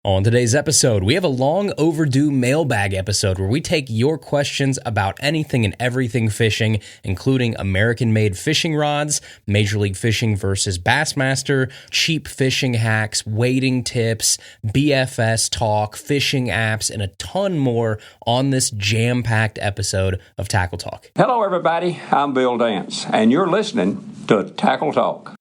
On today's episode, we have a long overdue mailbag episode where we take your questions about anything and everything fishing, including American-made fishing rods, Major League Fishing versus Bassmaster, cheap fishing hacks, wading tips, BFS talk, fishing apps, and a ton more on this jam-packed episode of Tackle Talk. Hello, everybody. I'm Bill Dance, and you're listening to Tackle Talk.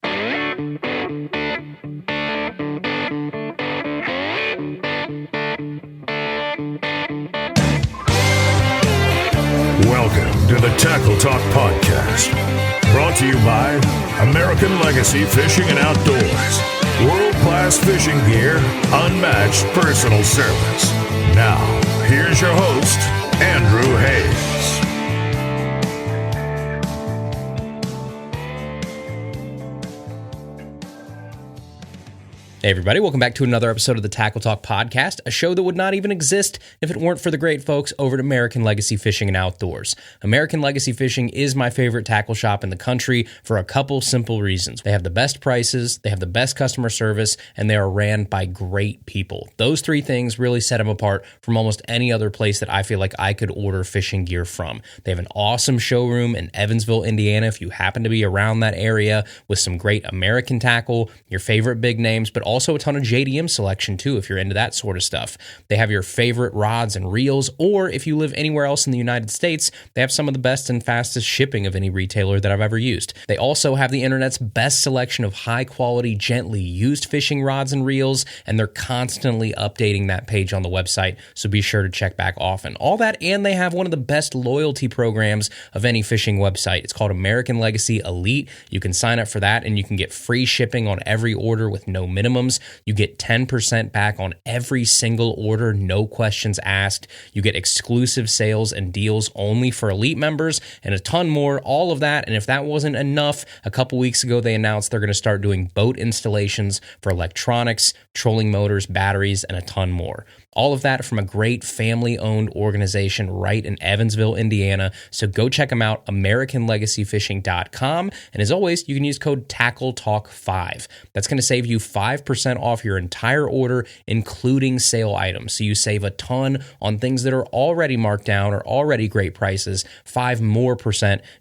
Welcome to the Tackle Talk Podcast, brought to you by American Legacy Fishing and Outdoors. World-class fishing gear, unmatched personal service. Now, here's your host, Andrew Hayes. Hey everybody, welcome back to another episode of the Tackle Talk Podcast, a show that would not even exist if it weren't for the great folks over at American Legacy Fishing and Outdoors. American Legacy Fishing is my favorite tackle shop in the country for a couple simple reasons. They have the best prices, they have the best customer service, and they are ran by great people. Those three things really set them apart from almost any other place that I feel like I could order fishing gear from. They have an awesome showroom in Evansville, Indiana, if you happen to be around that area, with some great American tackle, your favorite big names, but also a ton of JDM selection too, if you're into that sort of stuff. They have your favorite rods and reels, or if you live anywhere else in the United States, they have some of the best and fastest shipping of any retailer that I've ever used. They also have the internet's best selection of high quality, gently used fishing rods and reels, and they're constantly updating that page on the website, so be sure to check back often. All that, and they have one of the best loyalty programs of any fishing website. It's called American Legacy Elite. You can sign up for that, and you can get free shipping on every order with no minimums. You get 10% back on every single order, no questions asked. You get exclusive sales and deals only for Elite members, and a ton more, all of that. And if that wasn't enough, a couple weeks ago they announced they're going to start doing boat installations for electronics, trolling motors, batteries, and a ton more. All of that from a great family-owned organization right in Evansville, Indiana. So go check them out, AmericanLegacyFishing.com. And as always, you can use code TackleTalk5. That's going to save you 5% off your entire order, including sale items. So you save a ton on things that are already marked down or already great prices, 5% more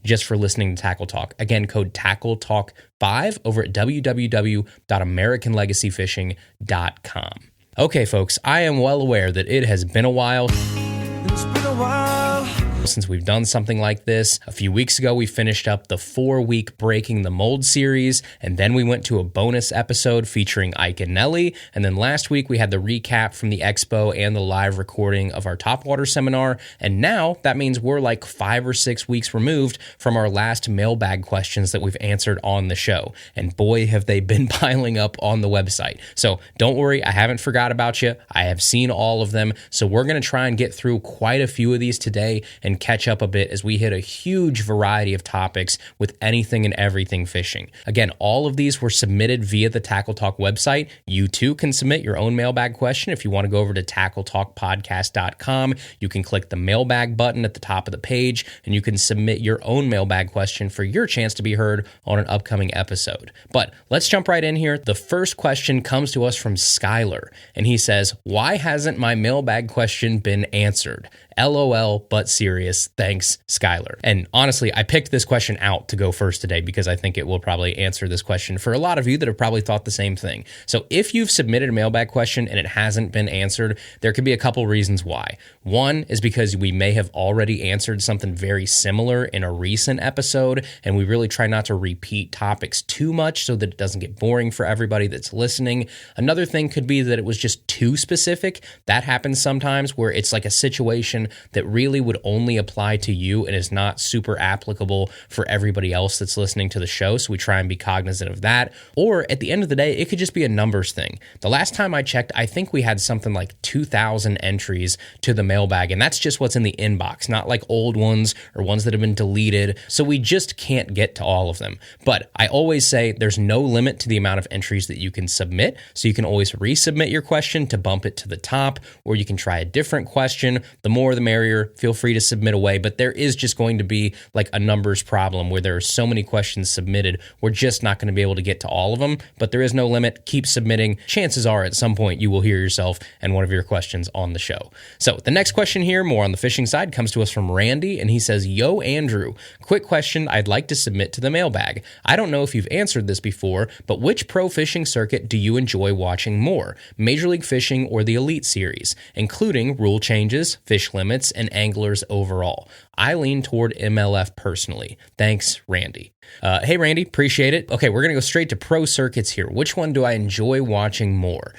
just for listening to Tackle Talk. Again, code TackleTalk5 over at www.AmericanLegacyFishing.com. Okay, folks, I am well aware that it has been a while. It's been a while since we've done something like this. A few weeks ago, we finished up the 4-week Breaking the Mold series, and then we went to a bonus episode featuring Ike and Nelly, and then last week we had the recap from the expo and the live recording of our Topwater seminar, and now that means we're like 5 or 6 weeks removed from our last mailbag questions that we've answered on the show, and boy, have they been piling up on the website. So don't worry, I haven't forgot about you. I have seen all of them, so we're going to try and get through quite a few of these today and catch up a bit as we hit a huge variety of topics with anything and everything fishing. Again, all of these were submitted via the Tackle Talk website. You too can submit your own mailbag question. If you want to go over to tackletalkpodcast.com, you can click the mailbag button at the top of the page, and you can submit your own mailbag question for your chance to be heard on an upcoming episode. But let's jump right in here. The first question comes to us from Skylar, and he says, "Why hasn't my mailbag question been answered? LOL, but serious. Thanks, Skylar." And honestly, I picked this question out to go first today because I think it will probably answer this question for a lot of you that have probably thought the same thing. So if you've submitted a mailbag question and it hasn't been answered, there could be a couple reasons why. One is because we may have already answered something very similar in a recent episode, and we really try not to repeat topics too much so that it doesn't get boring for everybody that's listening. Another thing could be that it was just too specific. That happens sometimes where it's like a situation that really would only apply to you and is not super applicable for everybody else that's listening to the show, so we try and be cognizant of that. Or at the end of the day, it could just be a numbers thing. The last time I checked, I think we had something like 2,000 entries to the mailbag, and that's just what's in the inbox, not like old ones or ones that have been deleted, so we just can't get to all of them. But I always say there's no limit to the amount of entries that you can submit, so you can always resubmit your question to bump it to the top, or you can try a different question. The more the merrier. Feel free to submit submit away, but there is just going to be like a numbers problem where there are so many questions submitted. We're just not going to be able to get to all of them, but there is no limit. Keep submitting. Chances are at some point you will hear yourself and one of your questions on the show. So the next question here, more on the fishing side, comes to us from Randy, and he says, Yo, Andrew, quick question I'd like to submit to the mailbag. I don't know if you've answered this before, but which pro fishing circuit do you enjoy watching more, Major League Fishing or the Elite Series, including rule changes, fish limits, and anglers overall? I lean toward MLF personally. Thanks, Randy. Hey, Randy, appreciate it. Okay, we're going to go straight to pro circuits here. Which one do I enjoy watching more?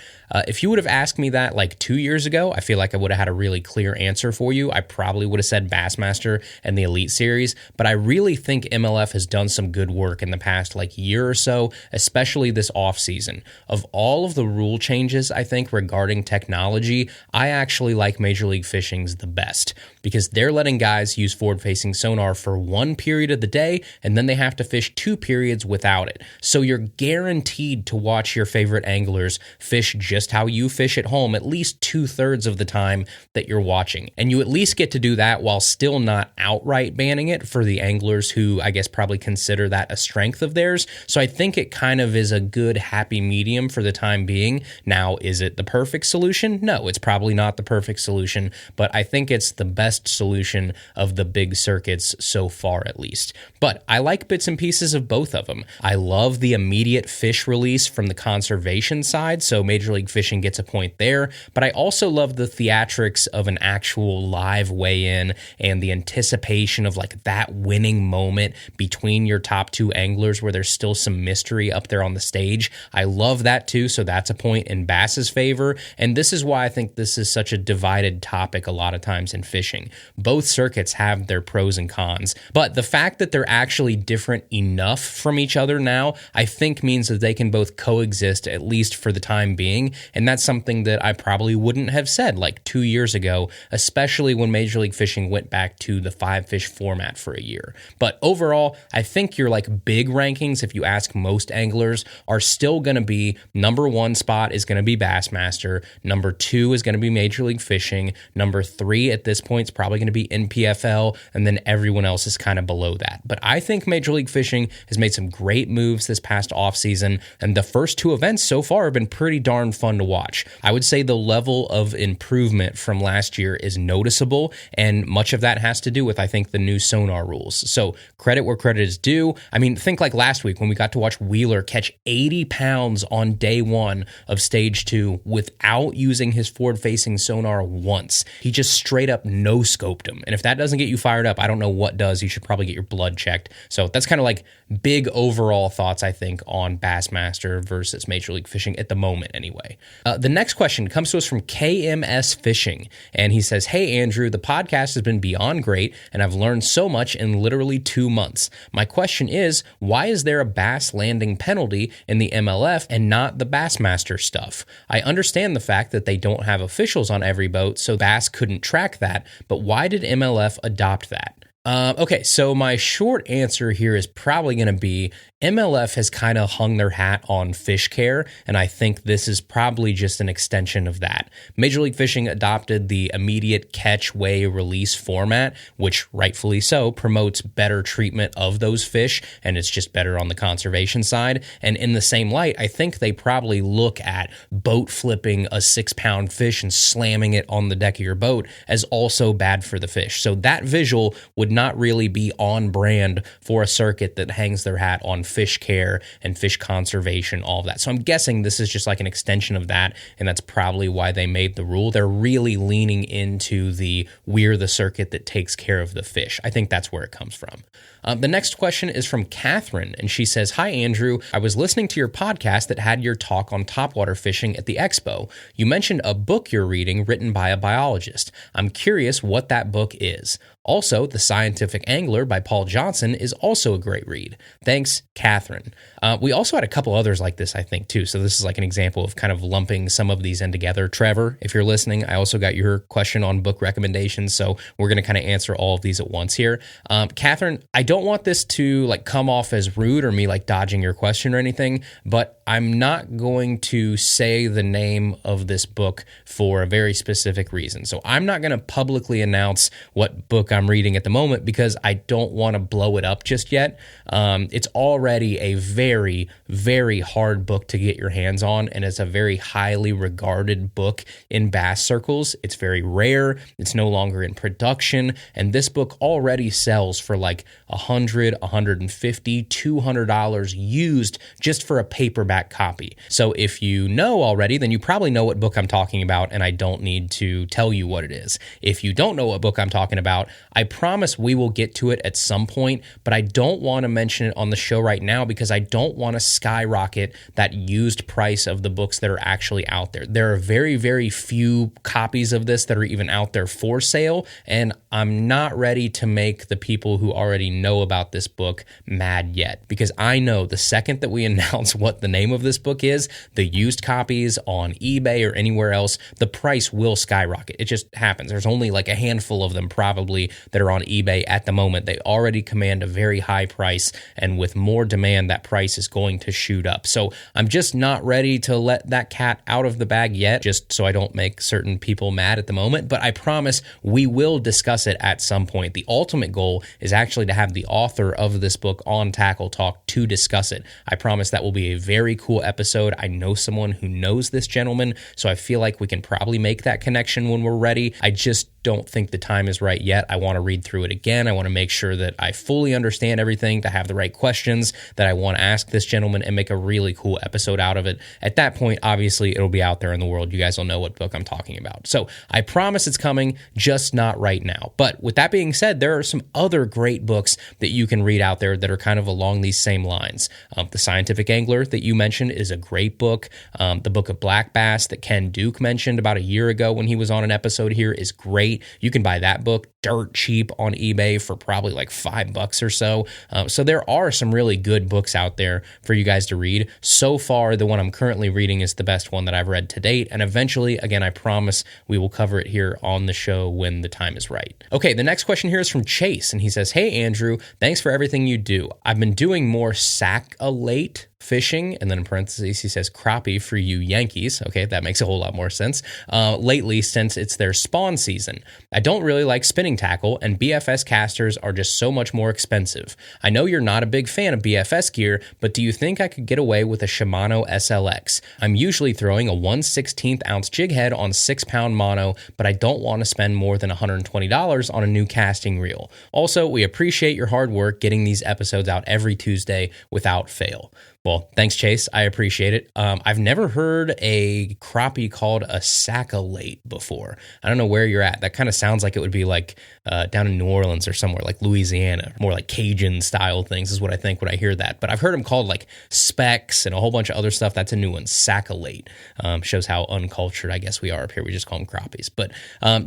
If you would have asked me that like 2 years ago, I feel like I would have had a really clear answer for you. I probably would have said Bassmaster and the Elite Series, but I really think MLF has done some good work in the past like year or so, especially this offseason. Of all of the rule changes, I think, regarding technology, I actually like Major League Fishing's the best because they're letting guys use forward-facing sonar for one period of the day, and then they have to fish 2 periods without it. So you're guaranteed to watch your favorite anglers fish just how you fish at home at least 2/3 of the time that you're watching. And you at least get to do that while still not outright banning it for the anglers who I guess probably consider that a strength of theirs. So I think it kind of is a good happy medium for the time being. Now, is it the perfect solution? No, it's probably not the perfect solution, but I think it's the best solution of the big circuits so far at least. But I like bits and pieces of both of them. I love the immediate fish release from the conservation side, so Major League Fishing gets a point there, but I also love the theatrics of an actual live weigh-in and the anticipation of like that winning moment between your top 2 anglers where there's still some mystery up there on the stage. I love that too, so that's a point in Bass's favor, and this is why I think this is such a divided topic a lot of times in fishing. Both circuits have their pros and cons, but the fact that they're actually different enough from each other now, I think means that they can both coexist at least for the time being, and that's something that I probably wouldn't have said like 2 years ago, especially when Major League Fishing went back to the 5-fish format for a year. But overall, I think your like big rankings, if you ask most anglers, are still going to be number 1 spot is going to be Bassmaster, number 2 is going to be Major League Fishing, number 3 at this point is probably going to be NPFL, and then everyone else is kind of below that. But I think Major League Fishing has made some great moves this past offseason, and the first 2 events so far have been pretty darn fun to watch. I would say the level of improvement from last year is noticeable, and much of that has to do with, I think, the new sonar rules. So credit where credit is due. I mean, think like last week when we got to watch Wheeler catch 80 pounds on day 1 of stage 2 without using his forward-facing sonar once. He just straight up no-scoped him. And if that doesn't get you fired up, I don't know what does. You should probably get your blood checked. So that's kind of like big overall thoughts, I think, on Bassmaster versus Major League Fishing at the moment anyway. The next question comes to us from KMS Fishing, and he says, Hey, Andrew, the podcast has been beyond great, and I've learned so much in literally 2 months. My question is, why is there a bass landing penalty in the MLF and not the Bassmaster stuff? I understand the fact that they don't have officials on every boat, so Bass couldn't track that, but why did MLF adopt that? Okay, so my short answer here is probably going to be MLF has kind of hung their hat on fish care, and I think this is probably just an extension of that. Major League Fishing adopted the immediate catch, weigh, release format, which rightfully so promotes better treatment of those fish, and it's just better on the conservation side. And in the same light, I think they probably look at boat flipping a 6-pound fish and slamming it on the deck of your boat as also bad for the fish. So that visual would not really be on brand for a circuit that hangs their hat on fish care and fish conservation, all of that. So I'm guessing this is just like an extension of that, and that's probably why they made the rule. They're really leaning into we're the circuit that takes care of the fish. I think that's where it comes from. The next question is from Catherine, and she says, Hi, Andrew. I was listening to your podcast that had your talk on topwater fishing at the expo. You mentioned a book you're reading written by a biologist. I'm curious what that book is. Also, The Scientific Angler by Paul Johnson is also a great read. Thanks, Catherine. We also had a couple others like this, I think, too. So this is like an example of kind of lumping some of these in together. Trevor, if you're listening, I also got your question on book recommendations. So we're going to kind of answer all of these at once here. Catherine, I don't want this to like come off as rude or me like dodging your question or anything, but I'm not going to say the name of this book for a very specific reason. So I'm not going to publicly announce what book I'm reading at the moment because I don't want to blow it up just yet. It's already a very, very hard book to get your hands on, and it's a very highly regarded book in bass circles. It's very rare. It's no longer in production, and this book already sells for like $100, $150, $200 used just for a paperback copy. So if you know already, then you probably know what book I'm talking about, and I don't need to tell you what it is. If you don't know what book I'm talking about, I promise we will get to it at some point, but I don't want to mention it on the show right now because I don't want to skyrocket that used price of the books that are actually out there. There are very, very few copies of this that are even out there for sale, and I'm not ready to make the people who already know about this book mad yet, because I know the second that we announce what the name of this book is, the used copies on eBay or anywhere else, the price will skyrocket. It just happens. There's only like a handful of them probably that are on eBay at the moment. They already command a very high price, and with more demand, that price is going to shoot up. So I'm just not ready to let that cat out of the bag yet, just so I don't make certain people mad at the moment, but I promise we will discuss it at some point. The ultimate goal is actually to have the author of this book on Tackle Talk to discuss it. I promise that will be a very cool episode. I know someone who knows this gentleman, so I feel like we can probably make that connection when we're ready. I just don't think the time is right yet. I want to read through it again. I want to make sure that I fully understand everything, to have the right questions that I want to ask this gentleman and make a really cool episode out of it. At that point, obviously, it'll be out there in the world. You guys will know what book I'm talking about. So I promise it's coming, just not right now. But with that being said, there are some other great books that you can read out there that are kind of along these same lines. The Scientific Angler that you mentioned is a great book. The Book of Black Bass that Ken Duke mentioned about a year ago when he was on an episode here is great. You can buy that book dirt cheap on eBay for probably like $5 or so. So there are some really good books out there for you guys to read. So far, the one I'm currently reading is the best one that I've read to date. And eventually, again, I promise we will cover it here on the show when the time is right. Okay, the next question here is from Chase, and he says, "Hey, Andrew, thanks for everything you do. I've been doing more sack-a-late fishing," and then in parentheses he says crappie for you Yankees. Okay, that makes a whole lot more sense. Lately, since it's their spawn season. I don't really like spinning tackle, and BFS casters are just so much more expensive. I know you're not a big fan of BFS gear, but do you think I could get away with a Shimano SLX? I'm usually throwing a 1/16 ounce jig head on 6-pound mono, but I don't want to spend more than $120 on a new casting reel. Also, we appreciate your hard work getting these episodes out every Tuesday without fail. Well, thanks, Chase. I appreciate it. I've never heard a crappie called a sack-a-late before. I don't know where you're at. That kind of sounds like it would be like down in New Orleans or somewhere like Louisiana, more like Cajun-style things is what I think when I hear that. But I've heard them called like specs and a whole bunch of other stuff. That's a new one, sack-a-late. Shows how uncultured I guess we are up here. We just call them crappies. But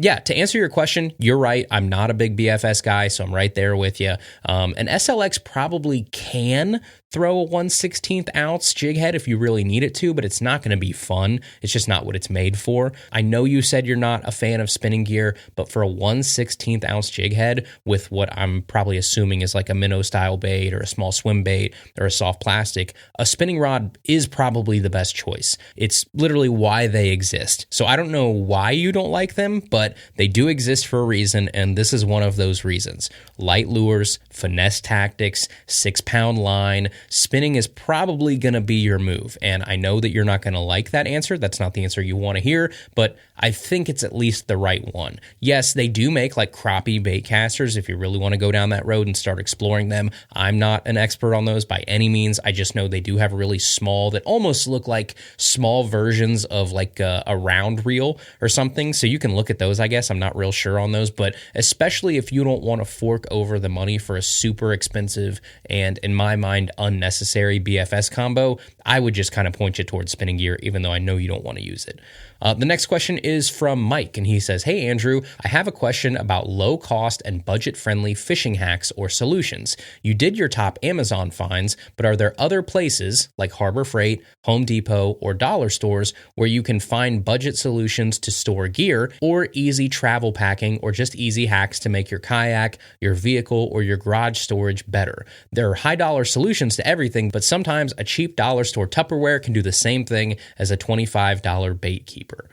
yeah, to answer your question, you're right. I'm not a big BFS guy, so I'm right there with you. An SLX probably can throw a 1/16 ounce jig head if you really need it to, but it's not going to be fun. It's just not what it's made for. I know you said you're not a fan of spinning gear, but for a 1/16 ounce jig head with what I'm probably assuming is like a minnow style bait or a small swim bait or a soft plastic, a spinning rod is probably the best choice. It's literally why they exist. So I don't know why you don't like them, but they do exist for a reason, and this is one of those reasons. Light lures, finesse tactics, 6-pound line, spinning is probably going to be your move. And I know that you're not going to like that answer. That's not the answer you want to hear, but I think it's at least the right one. Yes, they do make like crappie bait casters if you really want to go down that road and start exploring them. I'm not an expert on those by any means. I just know they do have really small that almost look like small versions of like a round reel or something. So you can look at those, I guess. I'm not real sure on those, but especially if you don't want to fork over the money for a super expensive and, in my mind, unnecessary BFS combo, I would just kind of point you towards spinning gear, even though I know you don't want to use it. The next question is from Mike, and he says, "Hey Andrew, I have a question about low-cost and budget-friendly fishing hacks or solutions. You did your top Amazon finds, but are there other places like Harbor Freight, Home Depot, or dollar stores where you can find budget solutions to store gear or easy travel packing or just easy hacks to make your kayak, your vehicle, or your garage storage better? There are high-dollar solutions to everything, but sometimes a cheap dollar store Tupperware can do the same thing as a $25 bait keeper."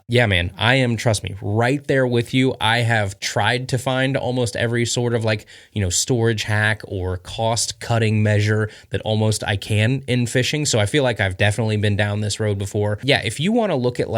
Yeah, man, I am, trust me, right there with you. I have tried to find almost every sort of storage hack or cost cutting measure that almost I can in fishing. So I feel like I've definitely been down this road before. Yeah, if you want to look at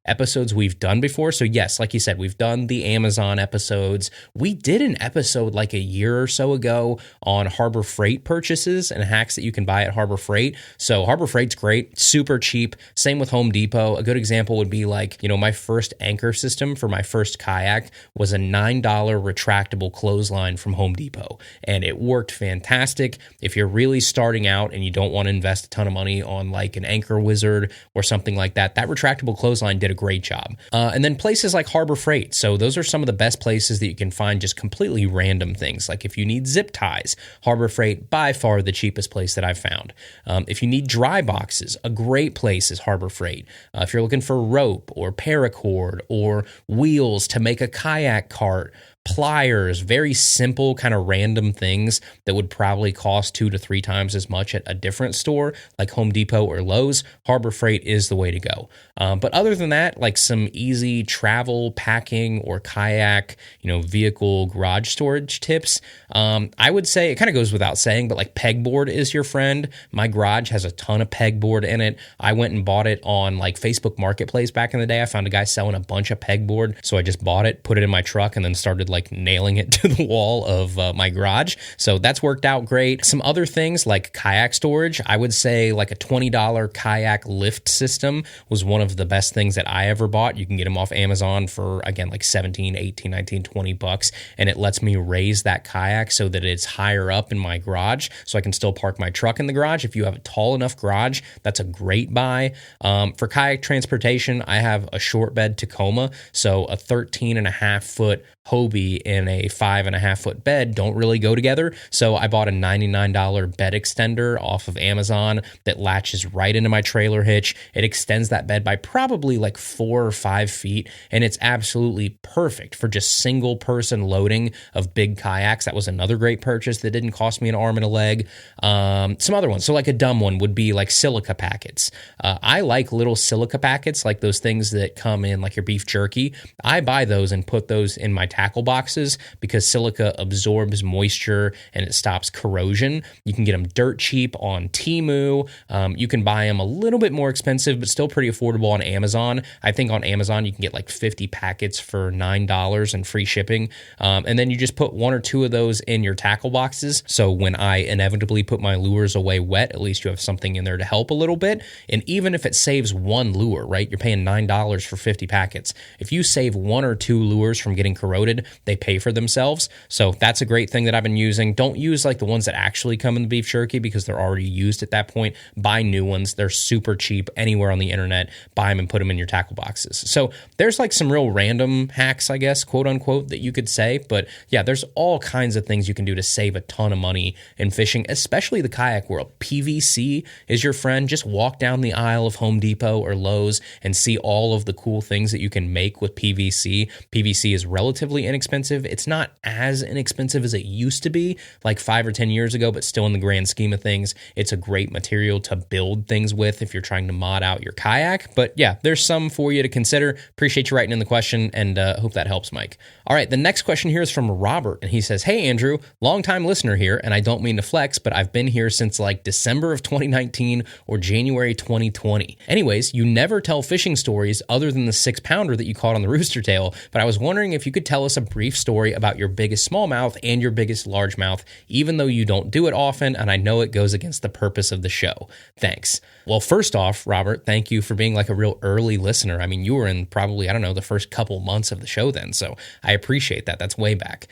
episodes we've done before. So yes, like you said, we've done the Amazon episodes. We did an episode a year or so ago on Harbor Freight purchases and hacks that you can buy at Harbor Freight. So Harbor Freight's great, super cheap. Same with Home Depot. A good example would be my first anchor system for my first kayak was a $9 retractable clothesline from Home Depot, and it worked fantastic. If you're really starting out and you don't want to invest a ton of money on an anchor wizard or something like that, that retractable clothesline did a great job. And then places like Harbor Freight. So those are some of the best places that you can find just completely random things. Like if you need zip ties, Harbor Freight, by far the cheapest place that I've found. If you need dry boxes, a great place is Harbor Freight. If you're looking for rope or paracord or wheels to make a kayak cart, pliers, very simple kind of random things that would probably cost 2 to 3 times as much at a different store like Home Depot or Lowe's, Harbor Freight is the way to go. But other than that, some easy travel packing or kayak, vehicle garage storage tips, I would say it kind of goes without saying, but pegboard is your friend. My garage has a ton of pegboard in it. I went and bought it on Facebook Marketplace back in the day. I found a guy selling a bunch of pegboard, so I just bought it, put it in my truck, and then started nailing it to the wall of my garage. So that's worked out great. Some other things like kayak storage, I would say a $20 kayak lift system was one of the best things that I ever bought. You can get them off Amazon for, again, 17, 18, 19, 20 bucks. And it lets me raise that kayak so that it's higher up in my garage so I can still park my truck in the garage. If you have a tall enough garage, that's a great buy. For kayak transportation, I have a short bed Tacoma. So a 13.5-foot Hobie and a 5.5-foot bed don't really go together. So I bought a $99 bed extender off of Amazon that latches right into my trailer hitch. It extends that bed by probably 4 or 5 feet, and it's absolutely perfect for just single person loading of big kayaks. That was another great purchase that didn't cost me an arm and a leg. Some other ones, so a dumb one would be silica packets. I like little silica packets, like those things that come in your beef jerky. I buy those and put those in my tackle boxes because silica absorbs moisture and it stops corrosion. You can get them dirt cheap on Temu. You can buy them a little bit more expensive, but still pretty affordable on Amazon. I think on Amazon you can get 50 packets for $9 and free shipping. And then you just put 1 or 2 of those in your tackle boxes. So when I inevitably put my lures away wet, at least you have something in there to help a little bit. And even if it saves 1 lure, right? You're paying $9 for 50 packets. If you save 1 or 2 lures from getting corroded, they pay for themselves. So that's a great thing that I've been using. Don't use the ones that actually come in the beef jerky because they're already used at that point. Buy new ones. They're super cheap anywhere on the internet. Buy them and put them in your tackle boxes. So there's some real random hacks, I guess, quote unquote, that you could say. But yeah, there's all kinds of things you can do to save a ton of money in fishing, especially the kayak world. PVC is your friend. Just walk down the aisle of Home Depot or Lowe's and see all of the cool things that you can make with PVC. PVC is relatively inexpensive. It's not as inexpensive as it used to be 5 or 10 years ago, but still in the grand scheme of things, it's a great material to build things with if you're trying to mod out your kayak. But yeah, there's some for you to consider. Appreciate you writing in the question and hope that helps, Mike. All right, the next question here is from Robert, and he says, "Hey Andrew, longtime listener here, and I don't mean to flex, but I've been here since December of 2019 or January 2020. Anyways, you never tell fishing stories other than the 6-pounder that you caught on the rooster tail, but I was wondering if you could tell tell us a brief story about your biggest smallmouth and your biggest largemouth, even though you don't do it often, and I know it goes against the purpose of the show. Thanks. Well, first off, Robert, thank you for being like a real early listener. I mean, you were in probably, I don't know, the first couple months of the show then, so I appreciate that. That's way back.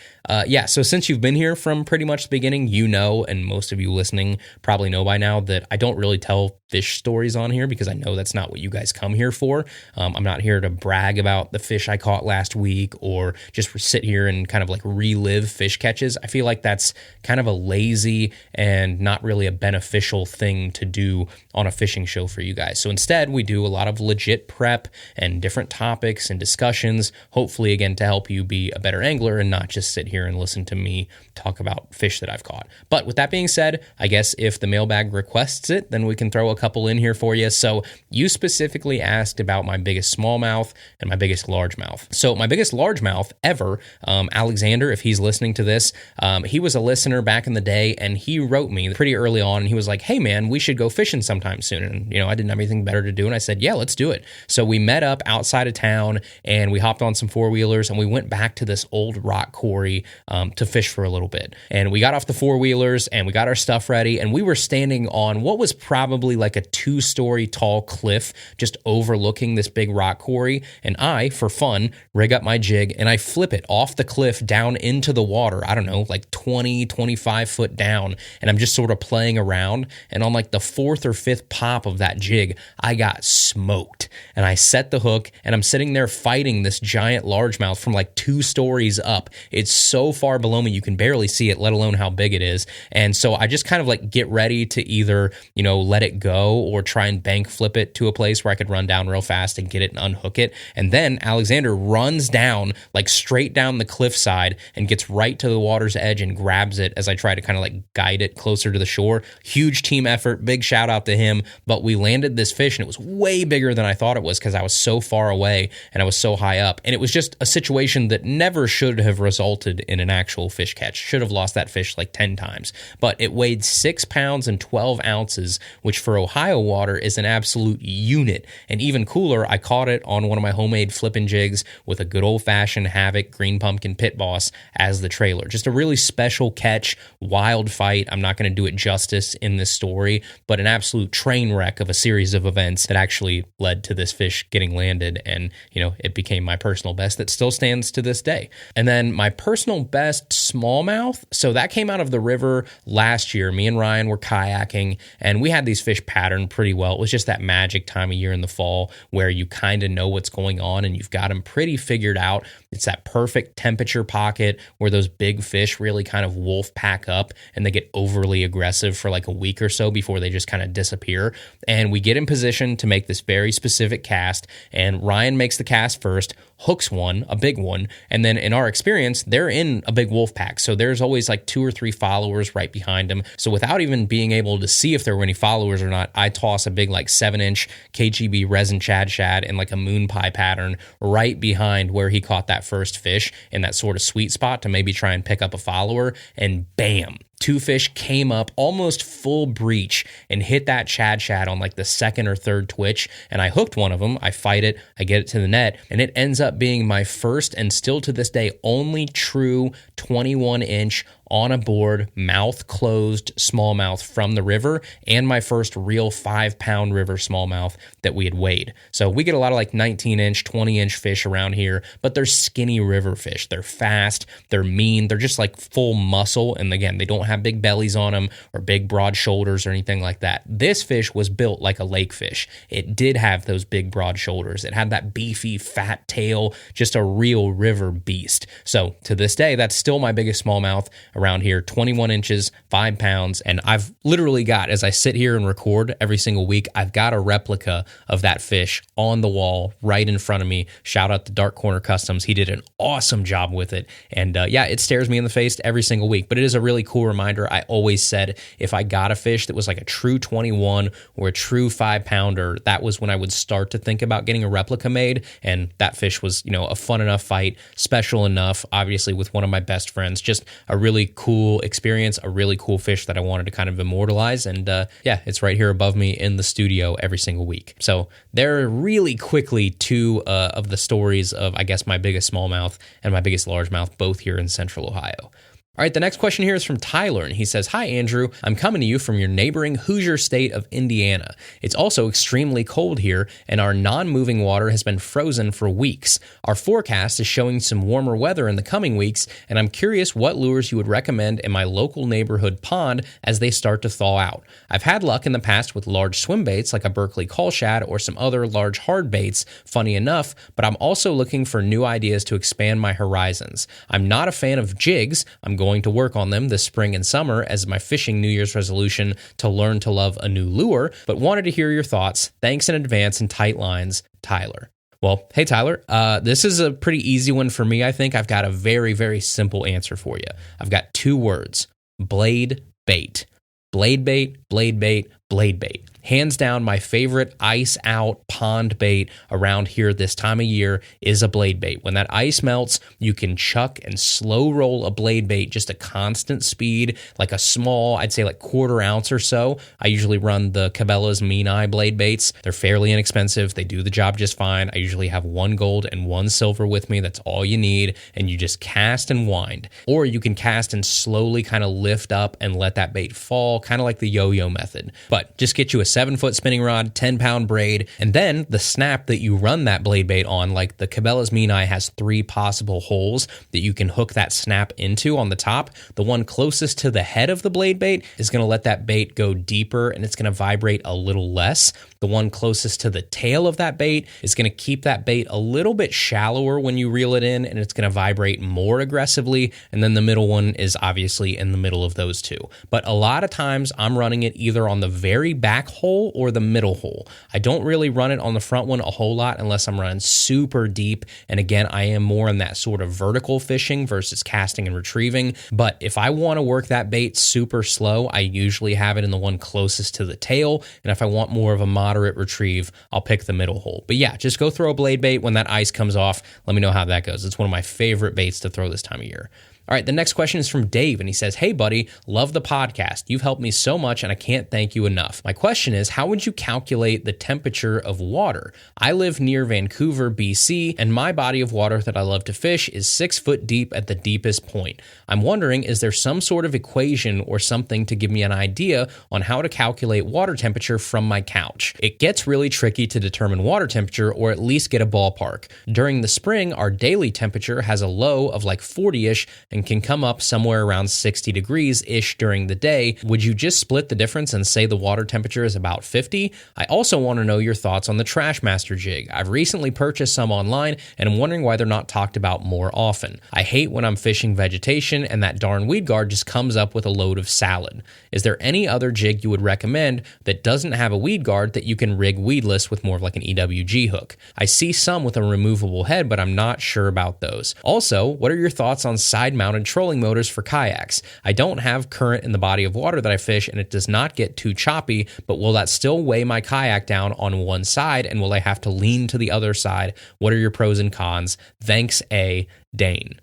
So since you've been here from pretty much the beginning, you know, and most of you listening probably know by now that I don't really tell fish stories on here because I know that's not what you guys come here for. I'm not here to brag about the fish I caught last week or just sit here and kind of like relive fish catches. I feel like that's kind of a lazy and not really a beneficial thing to do on a fishing show for you guys. So instead, we do a lot of legit prep and different topics and discussions, hopefully, again, to help you be a better angler and not just sit here and listen to me talk about fish that I've caught. But with that being said, I guess if the mailbag requests it, then we can throw a couple in here for you. So you specifically asked about my biggest smallmouth and my biggest largemouth. So my biggest largemouth ever, Alexander, if he's listening to this, he was a listener back in the day, and he wrote me pretty early on, and he was like, hey man, we should go fishing sometime soon. And, I didn't have anything better to do. And I said, yeah, let's do it. So we met up outside of town and we hopped on some four-wheelers and we went back to this old rock quarry to fish for a little bit. And we got off the four-wheelers and we got our stuff ready, and we were standing on what was probably like a 2-story tall cliff just overlooking this big rock quarry. And I, for fun, rig up my jig and I flip it off the cliff down into the water. I don't know, like 20, 25 foot down. And I'm just sort of playing around. And on like the 4th or 5th pop of that jig, I got smoked. And I set the hook and I'm sitting there fighting this giant largemouth from like 2 stories up. It's so far below me, you can barely see it, let alone how big it is. And so I just kind of like get ready to either, let it go or try and bank flip it to a place where I could run down real fast and get it and unhook it. And then Alexander runs down, like straight down the cliffside, and gets right to the water's edge and grabs it as I try to kind of like guide it closer to the shore. Huge team effort, big shout out to him. But we landed this fish and it was way bigger than I thought it was because I was so far away and I was so high up. And it was just a situation that never should have resulted in an actual fish catch. Should have lost that fish like 10 times. But it weighed 6 pounds and 12 ounces, which for Ohio water is an absolute unit. And even cooler, I caught it on one of my homemade flipping jigs with a good old-fashioned Havoc Green Pumpkin Pit Boss as the trailer. Just a really special catch, wild fight. I'm not going to do it justice in this story, but an absolute train wreck of a series of events that actually led to this fish getting landed. And, it became my personal best that still stands to this day. And then my personal best smallmouth, so that came out of the river last year. Me and Ryan were kayaking, and we had these fish patterned pretty well. It was just that magic time of year in the fall where you kind of know what's going on and you've got them pretty figured out. It's that perfect temperature pocket where those big fish really kind of wolf pack up and they get overly aggressive for like a week or so before they just kind of disappear. And we get in position to make this very specific cast, and Ryan makes the cast first, hooks one, a big one, and then in our experience, they're in a big wolf pack. So there's always like 2 or 3 followers right behind them. So without even being able to see if there were any followers or not, I toss a big like 7-inch KGB resin shad in like a moon pie pattern right behind where he caught that first fish in that sort of sweet spot to maybe try and pick up a follower, and bam, 2 fish came up almost full breach and hit that shad on like the 2nd or 3rd twitch. And I hooked one of them. I fight it. I get it to the net. And it ends up being my first and still to this day only true 21-inch on a board, mouth closed smallmouth from the river, and my first real 5-pound river smallmouth that we had weighed. So we get a lot of like 19-inch, 20-inch fish around here, but they're skinny river fish. They're fast, they're mean, they're just like full muscle. And again, they don't have big bellies on them or big broad shoulders or anything like that. This fish was built like a lake fish. It did have those big broad shoulders. It had that beefy fat tail, just a real river beast. So to this day, that's still my biggest smallmouth around here, 21 inches, 5 pounds. And I've literally got, as I sit here and record every single week, I've got a replica of that fish on the wall right in front of me. Shout out to Dark Corner Customs. He did an awesome job with it. And it stares me in the face every single week, but it is a really cool reminder reminder, I always said if I got a fish that was like a true 21 or a true 5-pounder, that was when I would start to think about getting a replica made. And that fish was, a fun enough fight, special enough, obviously with one of my best friends, just a really cool experience, a really cool fish that I wanted to kind of immortalize. And it's right here above me in the studio every single week. So there are really quickly two of the stories of, I guess, my biggest smallmouth and my biggest largemouth, both here in Central Ohio. All right, the next question here is from Tyler, and he says, "Hi, Andrew. I'm coming to you from your neighboring Hoosier state of Indiana. It's also extremely cold here, and our non-moving water has been frozen for weeks. Our forecast is showing some warmer weather in the coming weeks, and I'm curious what lures you would recommend in my local neighborhood pond as they start to thaw out. I've had luck in the past with large swim baits like a Berkeley call shad or some other large hard baits, funny enough, but I'm also looking for new ideas to expand my horizons. I'm not a fan of jigs. I'm going to work on them this spring and summer as my fishing New Year's resolution to learn to love a new lure, but wanted to hear your thoughts. Thanks in advance and tight lines, Tyler." Well, hey, Tyler, this is a pretty easy one for me, I think. I've got a very, very simple answer for you. I've got 2 words: blade bait. Blade bait, blade bait, blade bait. Hands down, my favorite ice out pond bait around here this time of year is a blade bait. When that ice melts, you can chuck and slow roll a blade bait, just a constant speed, like a small, I'd say like 1/4 ounce or so. I usually run the Cabela's Mean Eye blade baits. They're fairly inexpensive. They do the job just fine. I usually have 1 gold and 1 silver with me. That's all you need. And you just cast and wind. Or you can cast and slowly kind of lift up and let that bait fall, kind of like the yo-yo method. But just get you a 7-foot spinning rod, 10-pound braid, and then the snap that you run that blade bait on, like the Cabela's Mean Eye has 3 possible holes that you can hook that snap into on the top. The one closest to the head of the blade bait is going to let that bait go deeper and it's going to vibrate a little less. The one closest to the tail of that bait is going to keep that bait a little bit shallower when you reel it in, and it's going to vibrate more aggressively. And then the middle one is obviously in the middle of those two. But a lot of times I'm running it either on the very back hole or the middle hole. I don't really run it on the front one a whole lot unless I'm running super deep. And again, I am more in that sort of vertical fishing versus casting and retrieving. But if I want to work that bait super slow, I usually have it in the one closest to the tail. And if I want more of a moderate retrieve, I'll pick the middle hole. But yeah, just go throw a blade bait when that ice comes off. Let me know how that goes. It's one of my favorite baits to throw this time of year. All right, the next question is from Dave, and he says, "Hey, buddy, love the podcast. You've helped me so much, and I can't thank you enough. My question is, how would you calculate the temperature of water? I live near Vancouver, BC, and my body of water that I love to fish is 6 foot deep at the deepest point. I'm wondering, is there some sort of equation or something to give me an idea on how to calculate water temperature from my couch? It gets really tricky to determine water temperature, or at least get a ballpark. During the spring, our daily temperature has a low of like 40-ish, and can come up somewhere around 60 degrees-ish during the day. Would you just split the difference and say the water temperature is about 50? I also want to know your thoughts on the Bassmaster jig. I've recently purchased some online, and I'm wondering why they're not talked about more often. I hate when I'm fishing vegetation and that darn weed guard just comes up with a load of salad. Is there any other jig you would recommend that doesn't have a weed guard that you can rig weedless with more of like an EWG hook? I see some with a removable head, but I'm not sure about those. Also, what are your thoughts on side-mounted trolling motors for kayaks? I don't have current in the body of water that I fish, and it does not get too choppy, but will that still weigh my kayak down on one side, and will I have to lean to the other side? What are your pros and cons? Thanks, A. Dane.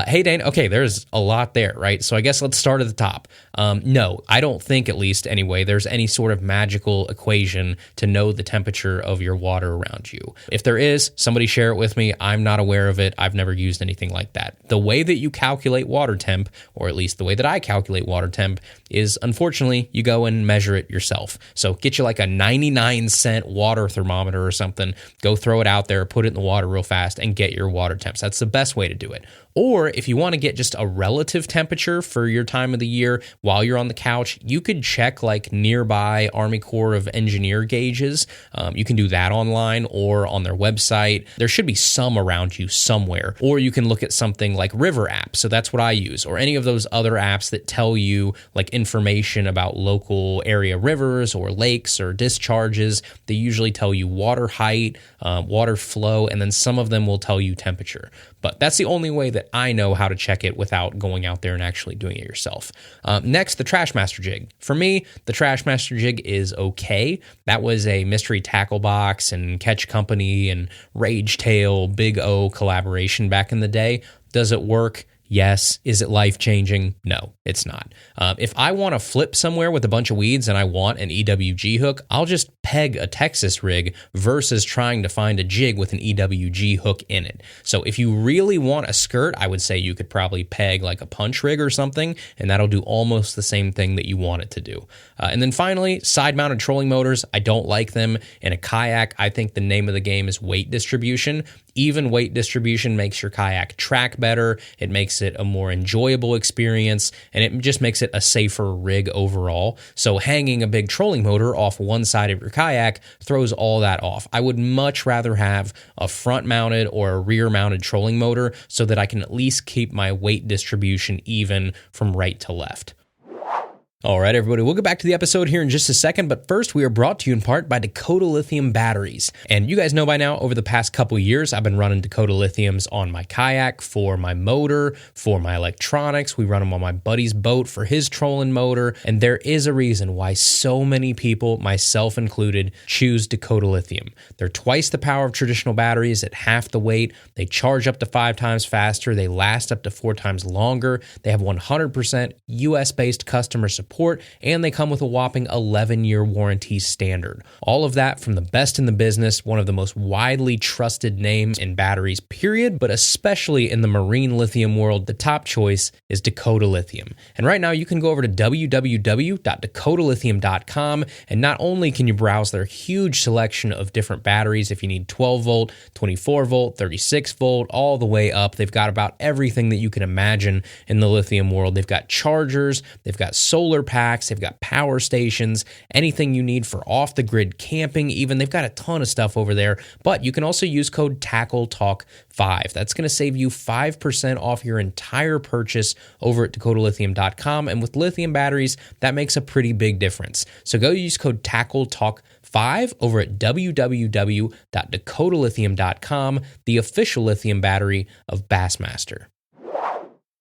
Hey, Dane. Okay, there's a lot there, right? So I guess let's start at the top. No, I don't think, at least anyway, there's any sort of magical equation to know the temperature of your water around you. If there is, somebody share it with me. I'm not aware of it. I've never used anything like that. The way that you calculate water temp, or at least the way that I calculate water temp, is unfortunately you go and measure it yourself. So get you like a 99-cent water thermometer or something, go throw it out there, put it in the water real fast, and get your water temps. That's the best way to do it. Or if you want to get just a relative temperature for your time of the year while you're on the couch, you could check like nearby Army Corps of Engineer gauges. You can do that online or on their website. There should be some around you somewhere. Or you can look at something like River App. So that's what I use. Or any of those other apps that tell you like information about local area rivers or lakes or discharges. They usually tell you water height, water flow, and then some of them will tell you temperature. But that's the only way that I know how to check it without going out there and actually doing it yourself. Next, the Trashmaster jig. For me, the Trashmaster jig is okay. That was a Mystery Tackle Box and Catch Company and Rage Tail Big O collaboration back in the day. Does it work? Yes. Is it life-changing? No, it's not. If I want to flip somewhere with a bunch of weeds and I want an EWG hook, I'll just peg a Texas rig versus trying to find a jig with an EWG hook in it. So if you really want a skirt, I would say you could probably peg like a punch rig or something, and that'll do almost the same thing that you want it to do. And then finally, side-mounted trolling motors. I don't like them. In a kayak, I think the name of the game is weight distribution. Even weight distribution makes your kayak track better. It makes it a more enjoyable experience, and it just makes it a safer rig overall. So hanging a big trolling motor off one side of your kayak throws all that off. I would much rather have a front-mounted or a rear-mounted trolling motor so that I can at least keep my weight distribution even from right to left. All right, everybody, we'll get back to the episode here in just a second, but first we are brought to you in part by Dakota Lithium batteries. And you guys know by now, over the past couple years, I've been running Dakota Lithiums on my kayak, for my motor, for my electronics. We run them on my buddy's boat for his trolling motor, and there is a reason why so many people, myself included, choose Dakota Lithium. They're twice the power of traditional batteries at half the weight. They charge up to 5 times faster. They last up to 4 times longer. They have 100% US-based customer support, and they come with a whopping 11-year warranty standard. All of that from the best in the business, one of the most widely trusted names in batteries, period, but especially in the marine lithium world, the top choice is Dakota Lithium. And right now you can go over to www.dakotalithium.com, and not only can you browse their huge selection of different batteries if you need 12 volt, 24 volt, 36 volt, all the way up. They've got about everything that you can imagine in the lithium world. They've got chargers, they've got solar packs, they've got power stations, anything you need for off-the-grid camping even. They've got a ton of stuff over there, but you can also use code TACKLETALK5. That's going to save you 5% off your entire purchase over at dakotalithium.com, and with lithium batteries, that makes a pretty big difference. So go use code TACKLETALK5 over at www.dakotalithium.com, the official lithium battery of Bassmaster.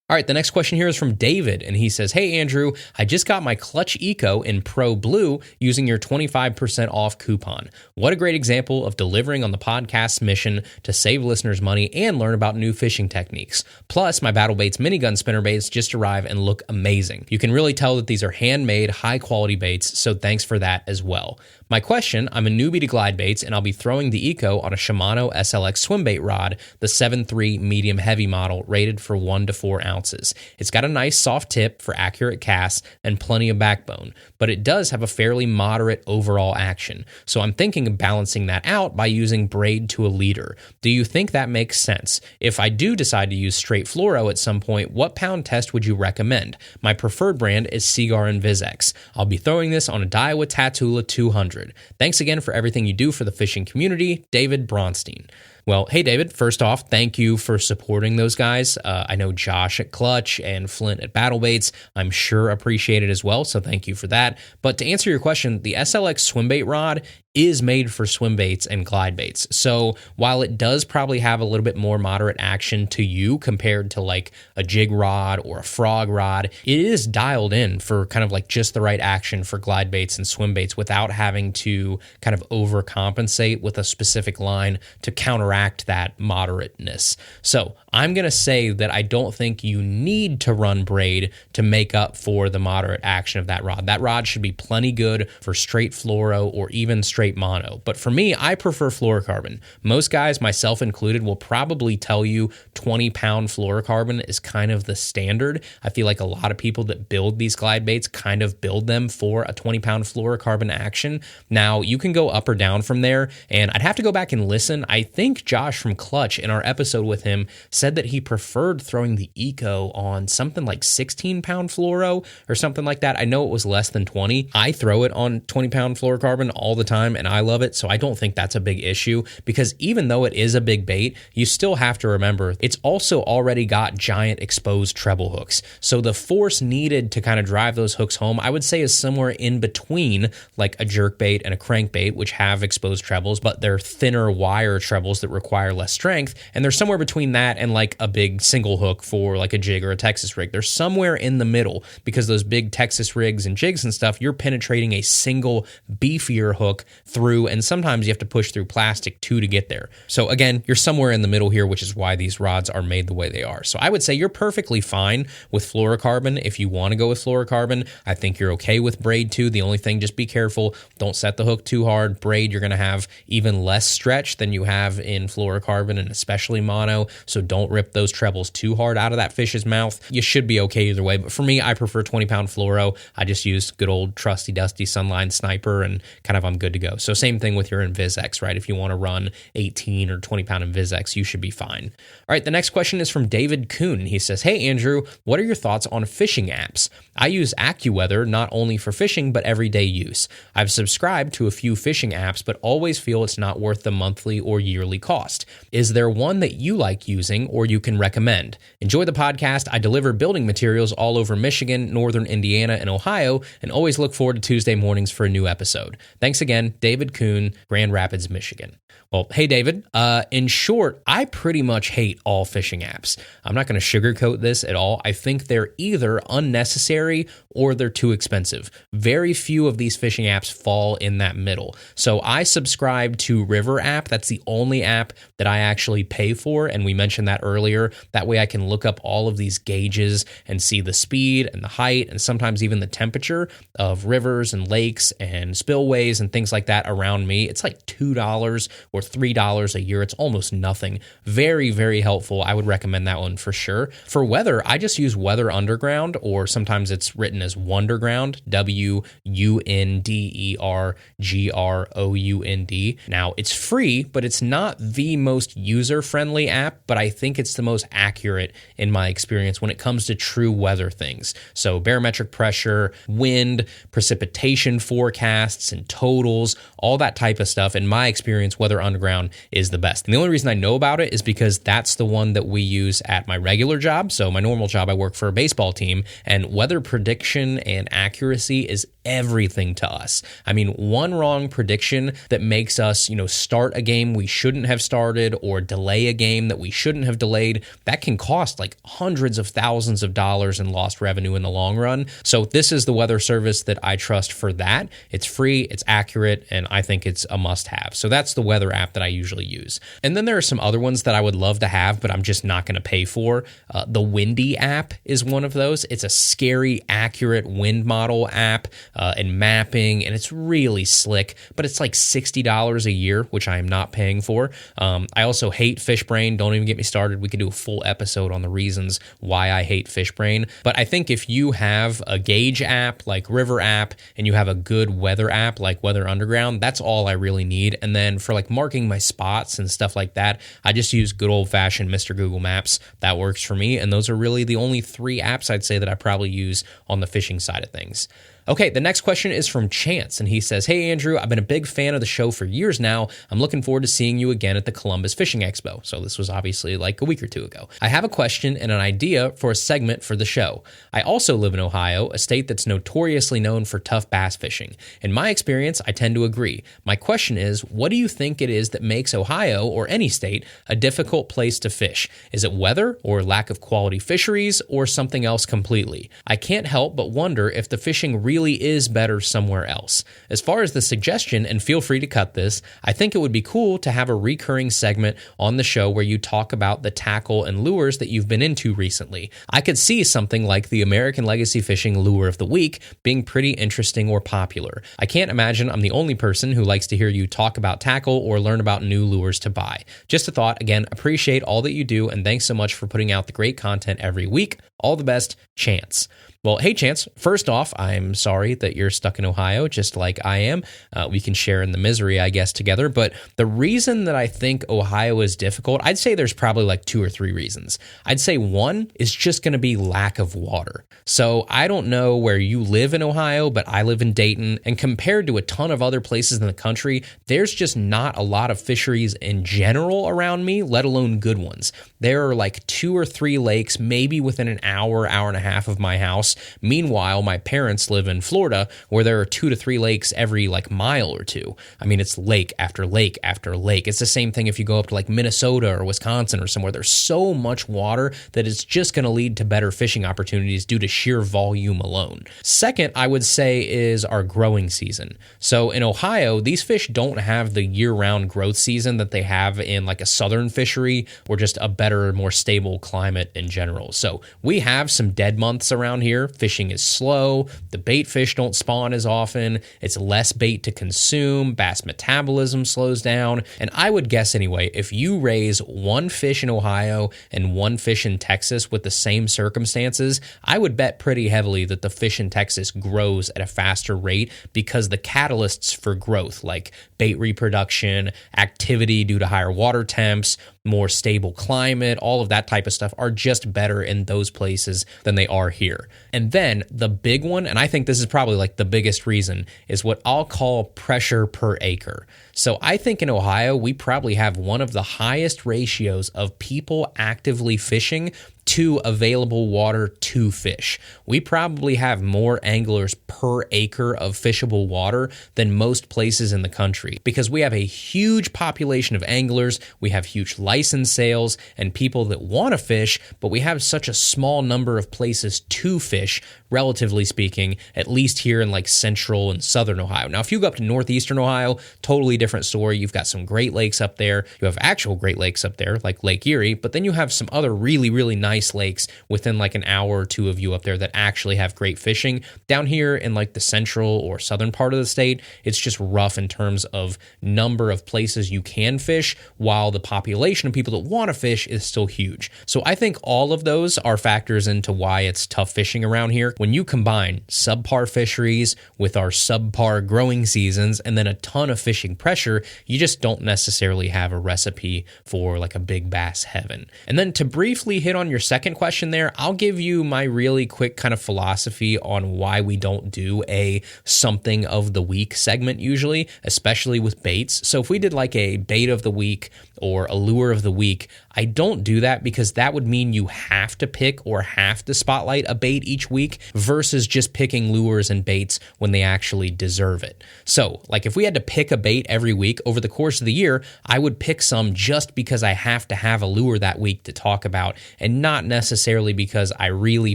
All right, the next question here is from David, and he says, "Hey, Andrew, I just got my Clutch Eco in Pro Blue using your 25% off coupon. What a great example of delivering on the podcast's mission to save listeners money and learn about new fishing techniques. Plus, my Battle Baits minigun spinner baits just arrived and look amazing. You can really tell that these are handmade, high-quality baits, so thanks for that as well. My question, I'm a newbie to glide baits, and I'll be throwing the Eco on a Shimano SLX swim bait rod, the 7.3 medium heavy model, rated for 1 to 4 ounces. It's got a nice soft tip for accurate casts and plenty of backbone, but it does have a fairly moderate overall action. So I'm thinking of balancing that out by using braid to a leader. Do you think that makes sense? If I do decide to use straight fluoro at some point, what pound test would you recommend? My preferred brand is Seagar and Vizex. I'll be throwing this on a Daiwa Tatula 200. Thanks again for everything you do for the fishing community, David Bronstein." Well, hey, David, first off, thank you for supporting those guys. I know Josh at Clutch and Flint at Battle Baits, I'm sure appreciate it as well, so thank you for that. But to answer your question, the SLX swim bait rod is made for swim baits and glide baits. So while it does probably have a little bit more moderate action to you compared to like a jig rod or a frog rod, it is dialed in for kind of like just the right action for glide baits and swim baits without having to kind of overcompensate with a specific line to counteract that moderateness. So I'm going to say that I don't think you need to run braid to make up for the moderate action of that rod. That rod should be plenty good for straight fluoro or even straight mono. But for me, I prefer fluorocarbon. Most guys, myself included, will probably tell you 20-pound fluorocarbon is kind of the standard. I feel like a lot of people that build these glide baits kind of build them for a 20-pound fluorocarbon action. Now, you can go up or down from there, and I'd have to go back and listen. I think Josh from Clutch, in our episode with him, said that he preferred throwing the Eco on something like 16-pound fluoro or something like that. I know it was less than 20. I throw it on 20-pound fluorocarbon all the time, time, and I love it, so I don't think that's a big issue, because even though it is a big bait, you still have to remember it's also already got giant exposed treble hooks. So the force needed to kind of drive those hooks home, I would say, is somewhere in between like a jerkbait and a crankbait, which have exposed trebles, but they're thinner wire trebles that require less strength. And they're somewhere between that and like a big single hook for like a jig or a Texas rig. They're somewhere in the middle, because those big Texas rigs and jigs and stuff, you're penetrating a single beefier hook through, and sometimes you have to push through plastic too to get there. So again, you're somewhere in the middle here, which is why these rods are made the way they are. So I would say you're perfectly fine with fluorocarbon if you want to go with fluorocarbon. I think you're okay with braid too. The only thing, just be careful. Don't set the hook too hard. Braid, you're going to have even less stretch than you have in fluorocarbon, and especially mono. So don't rip those trebles too hard out of that fish's mouth. You should be okay either way. But for me, I prefer 20-pound fluoro. I just use good old trusty dusty Sunline Sniper, and kind of I'm good to go. So same thing with your InvizX, right? If you want to run 18 or 20-pound InvizX, you should be fine. All right, the next question is from David Kuhn. He says, hey, Andrew, what are your thoughts on fishing apps? I use AccuWeather not only for fishing, but everyday use. I've subscribed to a few fishing apps, but always feel it's not worth the monthly or yearly cost. Is there one that you like using or you can recommend? Enjoy the podcast. I deliver building materials all over Michigan, northern Indiana, and Ohio, and always look forward to Tuesday mornings for a new episode. Thanks again, David Kuhn, Grand Rapids, Michigan. Well, hey, David, in short, I pretty much hate all fishing apps. I'm not going to sugarcoat this at all. I think they're either unnecessary or they're too expensive. Very few of these fishing apps fall in that middle. So I subscribe to River app. That's the only app that I actually pay for, and we mentioned that earlier. That way I can look up all of these gauges and see the speed and the height and sometimes even the temperature of rivers and lakes and spillways and things like that around me. It's like $2 or $3 a year. It's almost nothing. Very, very helpful. I would recommend that one for sure. For weather, I just use Weather Underground, or sometimes it's written as Wunderground, WUNDERGROUND. Now, it's free, but it's not the most user-friendly app, but I think it's the most accurate in my experience when it comes to true weather things. So barometric pressure, wind, precipitation forecasts, and totals, all that type of stuff. In my experience, Weather Underground is the best. And the only reason I know about it is because that's the one that we use at my regular job. So my normal job, I work for a baseball team, and weather prediction and accuracy is everything to us. I mean, one wrong prediction that makes us, start a game we shouldn't have started or delay a game that we shouldn't have delayed, that can cost like hundreds of thousands of dollars in lost revenue in the long run. So this is the weather service that I trust for that. It's free, it's accurate, and I think it's a must-have. So that's the weather app that I usually use. And then there are some other ones that I would love to have, but I'm just not going to pay for. The Windy app is one of those. It's a scary, accurate wind model app and mapping, and it's really slick, but it's like $60 a year, which I am not paying for. I also hate FishBrain. Don't even get me started. We could do a full episode on the reasons why I hate FishBrain. But I think if you have a gauge app like River app and you have a good weather app like Weather Underground, that's all I really need. And then for like marking my spots and stuff like that, I just use good old-fashioned Mr. Google Maps. That works for me. And those are really the only 3 apps I'd say that I probably use on the fishing side of things. Okay, the next question is from Chance, and he says, hey, Andrew, I've been a big fan of the show for years now. I'm looking forward to seeing you again at the Columbus Fishing Expo. So this was obviously like a week or 2 ago. I have a question and an idea for a segment for the show. I also live in Ohio, a state that's notoriously known for tough bass fishing. In my experience, I tend to agree. My question is, what do you think it is that makes Ohio, or any state, a difficult place to fish? Is it weather, or lack of quality fisheries, or something else completely? I can't help but wonder if the fishing really is better somewhere else. As far as the suggestion, and feel free to cut this, I think it would be cool to have a recurring segment on the show where you talk about the tackle and lures that you've been into recently. I could see something like the American Legacy Fishing Lure of the Week being pretty interesting or popular. I can't imagine I'm the only person who likes to hear you talk about tackle or learn about new lures to buy. Just a thought. Again, appreciate all that you do, and thanks so much for putting out the great content every week. All the best, Chance. Well, hey, Chance, first off, I'm sorry that you're stuck in Ohio, just like I am. We can share in the misery, I guess, together. But the reason that I think Ohio is difficult, I'd say there's probably like 2 or 3 reasons. I'd say one is just going to be lack of water. So I don't know where you live in Ohio, but I live in Dayton. And compared to a ton of other places in the country, there's just not a lot of fisheries in general around me, let alone good ones. There are like 2 or 3 lakes, maybe within an hour, hour and a half of my house. Meanwhile, my parents live in Florida, where there are 2 to 3 lakes every like mile or two. I mean, it's lake after lake after lake. It's the same thing if you go up to like Minnesota or Wisconsin or somewhere. There's so much water that it's just going to lead to better fishing opportunities due to sheer volume alone. Second, I would say is our growing season. So in Ohio, these fish don't have the year-round growth season that they have in like a southern fishery or just a better, more stable climate in general. So we have some dead months around here. Fishing is slow. The bait fish don't spawn as often. It's less bait to consume. Bass metabolism slows down. And I would guess anyway, if you raise 1 fish in Ohio and 1 fish in Texas with the same circumstances, I would bet pretty heavily that the fish in Texas grows at a faster rate because the catalysts for growth, like bait reproduction, activity due to higher water temps, more stable climate, all of that type of stuff are just better in those places than they are here. And then the big one, and I think this is probably like the biggest reason, is what I'll call pressure per acre. So I think in Ohio, we probably have one of the highest ratios of people actively fishing to available water to fish. We probably have more anglers per acre of fishable water than most places in the country because we have a huge population of anglers, we have huge license sales and people that want to fish, but we have such a small number of places to fish, relatively speaking, at least here in like central and southern Ohio. Now, if you go up to northeastern Ohio, totally different story. You've got some Great Lakes up there. You have actual Great Lakes up there, like Lake Erie, but then you have some other really, really nice lakes within like an hour or 2 of you up there that actually have great fishing. Down here in like the central or southern part of the state, it's just rough in terms of number of places you can fish, while the population of people that want to fish is still huge. So I think all of those are factors into why it's tough fishing around here. When you combine subpar fisheries with our subpar growing seasons and then a ton of fishing pressure, you just don't necessarily have a recipe for like a big bass heaven. And then to briefly hit on your second question there, I'll give you my really quick kind of philosophy on why we don't do a something of the week segment usually, especially with baits. So if we did like a bait of the week or a lure of the week, I don't do that because that would mean you have to pick or have to spotlight a bait each week versus just picking lures and baits when they actually deserve it. So like if we had to pick a bait every week over the course of the year, I would pick some just because I have to have a lure that week to talk about and not necessarily because I really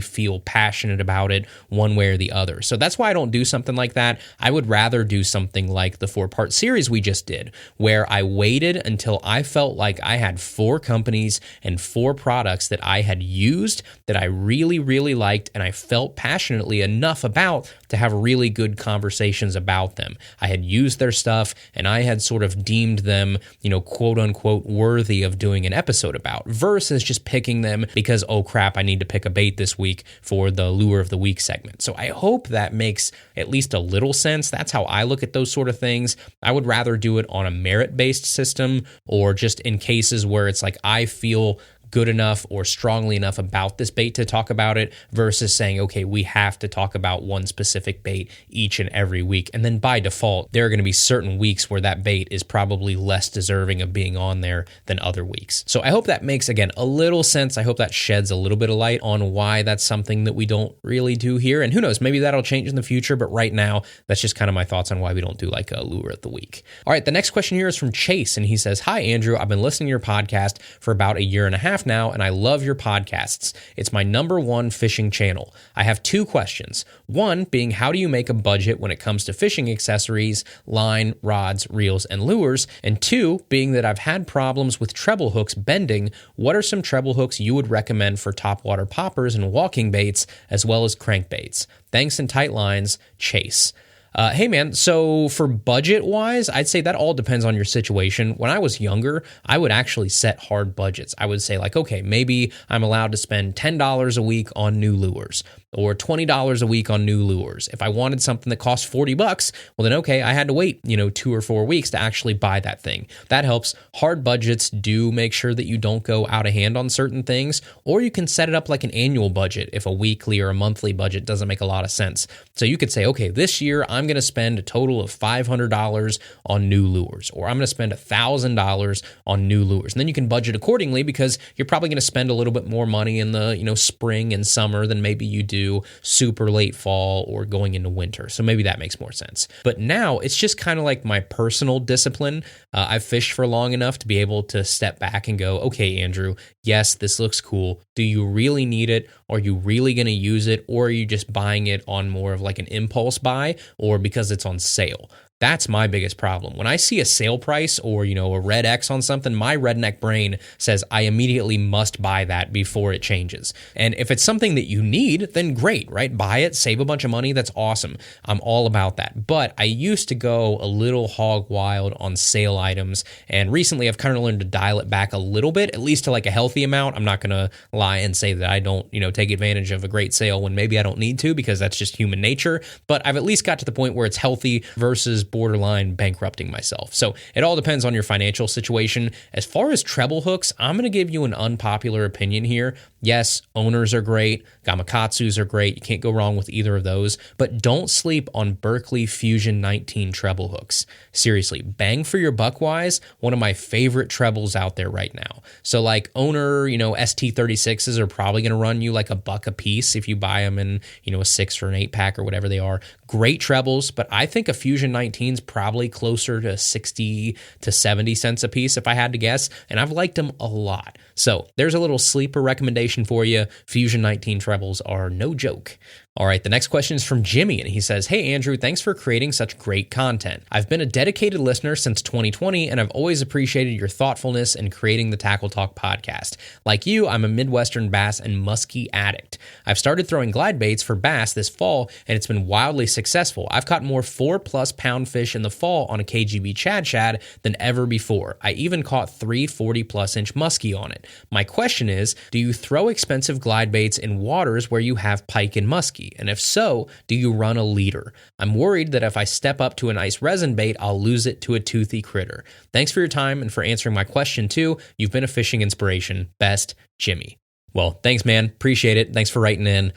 feel passionate about it one way or the other. So that's why I don't do something like that. I would rather do something like the 4-part series we just did, where I waited until I felt like I had 4 companies and 4 products that I had used that I really, really liked and I felt passionately enough about to have really good conversations about them. I had used their stuff and I had sort of deemed them, quote unquote, worthy of doing an episode about, versus just picking them because, oh crap, I need to pick a bait this week for the lure of the week segment. So I hope that makes at least a little sense. That's how I look at those sort of things. I would rather do it on a merit-based system or just in cases where it's like I feel good enough or strongly enough about this bait to talk about it versus saying, okay, we have to talk about one specific bait each and every week. And then by default, there are going to be certain weeks where that bait is probably less deserving of being on there than other weeks. So I hope that makes, again, a little sense. I hope that sheds a little bit of light on why that's something that we don't really do here. And who knows, maybe that'll change in the future. But right now, that's just kind of my thoughts on why we don't do like a lure of the week. All right, the next question here is from Chase. And he says, hi, Andrew. I've been listening to your podcast for about 1.5 years now, and I love your podcasts. It's my #1 fishing channel. I have 2 questions. One being, how do you make a budget when it comes to fishing accessories, line, rods, reels, and lures? And 2 being that I've had problems with treble hooks bending. What are some treble hooks you would recommend for topwater poppers and walking baits, as well as crankbaits? Thanks and tight lines, Chase. Hey man, so for budget wise, I'd say that all depends on your situation. When I was younger, I would actually set hard budgets. I would say like, okay, maybe I'm allowed to spend $10 a week on new lures. or $20 a week on new lures. If I wanted something that cost $40, well then okay, I had to wait, 2 or 4 weeks to actually buy that thing. That helps. Hard budgets do make sure that you don't go out of hand on certain things, or you can set it up like an annual budget if a weekly or a monthly budget doesn't make a lot of sense. So you could say, okay, this year I'm going to spend a total of $500 on new lures, or I'm going to spend $1,000 on new lures. And then you can budget accordingly because you're probably going to spend a little bit more money in the, spring and summer than maybe you do super late fall or going into winter. So maybe that makes more sense. But now it's just kind of like my personal discipline. I've fished for long enough to be able to step back and go, okay, Andrew, yes, this looks cool. Do you really need it? Are you really going to use it? Or are you just buying it on more of like an impulse buy or because it's on sale? That's my biggest problem. When I see a sale price or, a red X on something, my redneck brain says I immediately must buy that before it changes. And if it's something that you need, then great, right? Buy it, save a bunch of money. That's awesome. I'm all about that. But I used to go a little hog wild on sale items. And recently I've kind of learned to dial it back a little bit, at least to like a healthy amount. I'm not going to lie and say that I don't, take advantage of a great sale when maybe I don't need to, because that's just human nature. But I've at least got to the point where it's healthy versus borderline bankrupting myself. So it all depends on your financial situation. As far as treble hooks, I'm going to give you an unpopular opinion here. Yes, owners are great. Gamakatsus are great. You can't go wrong with either of those. But don't sleep on Berkley Fusion 19 treble hooks. Seriously, bang for your buck wise, one of my favorite trebles out there right now. So like owner, ST36s are probably going to run you like $1 a piece if you buy them in, a 6 or an 8 pack or whatever they are. Great trebles, but I think a Fusion 19 is probably closer to 60 to 70 cents a piece if I had to guess, and I've liked them a lot. So there's a little sleeper recommendation for you. Fusion 19 trebles are no joke. All right, the next question is from Jimmy, and he says, "Hey, Andrew, thanks for creating such great content. I've been a dedicated listener since 2020, and I've always appreciated your thoughtfulness in creating the Tackle Talk podcast. Like you, I'm a Midwestern bass and muskie addict. I've started throwing glide baits for bass this fall, and it's been wildly successful. I've caught more 4+ pound fish in the fall on a KGB Chad Shad than ever before. I even caught 3 40+ inch muskie on it. My question is, do you throw expensive glide baits in waters where you have pike and muskie? And if so, do you run a leader? I'm worried that if I step up to a nice resin bait, I'll lose it to a toothy critter. Thanks for your time and for answering my question too. You've been a fishing inspiration. Best, Jimmy." Well, thanks, man. Appreciate it. Thanks for writing in.